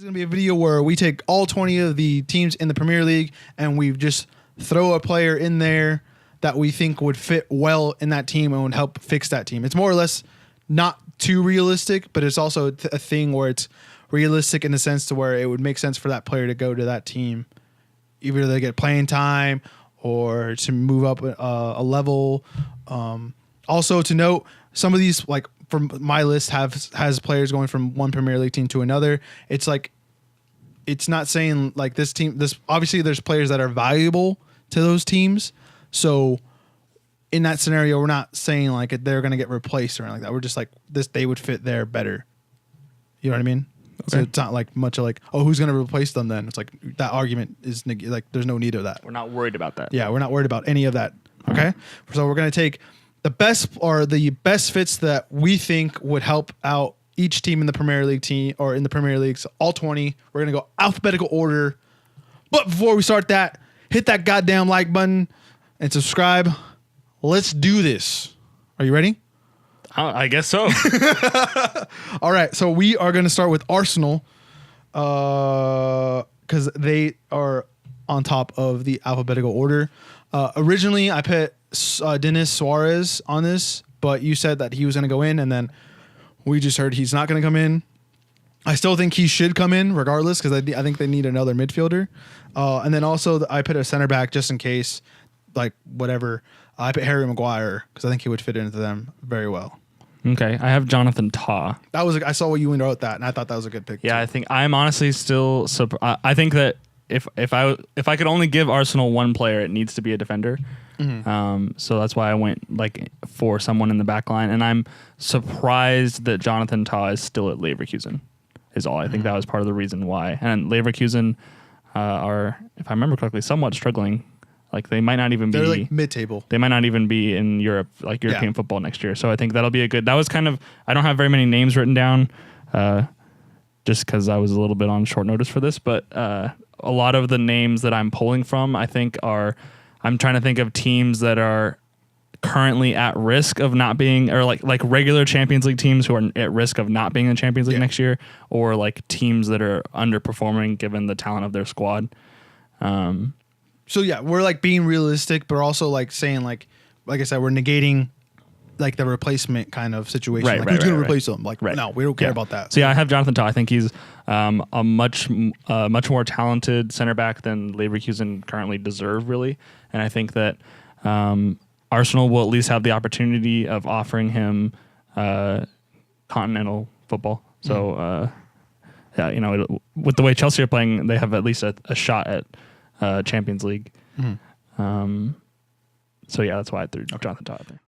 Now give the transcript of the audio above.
This is going to be a video where we take all 20 of the teams in the Premier League and we just throw a player in there that we think would fit well in that team and would help fix that team. It's more or less not too realistic, but it's also a thing where it's realistic in the sense to where it would make sense for that player to go to that team. Either they get playing time or to move up a level. Also to note, some of these, like from my list, has players going from one Premier League team to another. It's like, it's not saying like this team, obviously there's players that are valuable to those teams. So in that scenario, we're not saying like they're going to get replaced or anything like that. We're just like they would fit there better. You know what I mean? Okay. So it's not like much of like, oh, who's going to replace them then? It's like that argument is like, there's no need of that. We're not worried about that. Yeah, we're not worried about any of that. Okay. Right. So we're going to take the best fits that we think would help out each team in the Premier League team or in the Premier League. So all 20. We're going to go alphabetical order. But before we start that, hit that goddamn like button and subscribe. Let's do this. Are you ready? I guess so. All right. So we are going to start with Arsenal because they are on top of the alphabetical order. Originally, I put Denis Suarez on this, but you said that he was going to go in, and then we just heard he's not going to come in. I still think he should come in regardless because I think they need another midfielder. And then also I put a center back just in case, like whatever. I put Harry Maguire because I think he would fit into them very well. Okay, I have Jonathan Tah. I saw what you wrote that, and I thought that was a good pick. Yeah, too. I think I'm honestly still. I think that if I could only give Arsenal one player, it needs to be a defender. Mm-hmm. So that's why I went like for someone in the back line, and I'm surprised that Jonathan Tah is still at Leverkusen. Is all. I think that was part of the reason why. And Leverkusen are, if I remember correctly, somewhat struggling. Like they might not even They're like mid-table. They might not even be in Europe, like European football next year. So I think that'll be that was kind of, I don't have very many names written down just because I was a little bit on short notice for this. But a lot of the names that I'm pulling from, I think I'm trying to think of teams that are currently at risk of not being, or like regular Champions League teams who are at risk of not being in the Champions League next year, or like teams that are underperforming given the talent of their squad. So yeah, we're like being realistic, but also like saying like I said, we're negating like the replacement kind of situation. Right, like who's going to replace them? Like no, we don't care about that. So yeah, I have Jonathan Tah. I think he's a much more talented center back than Leverkusen currently deserve, really. And I think that Arsenal will at least have the opportunity of offering him continental football. So yeah, with the way Chelsea are playing, they have at least a shot at Champions League. Mm-hmm. So yeah, that's why I threw Jonathan Tah out there.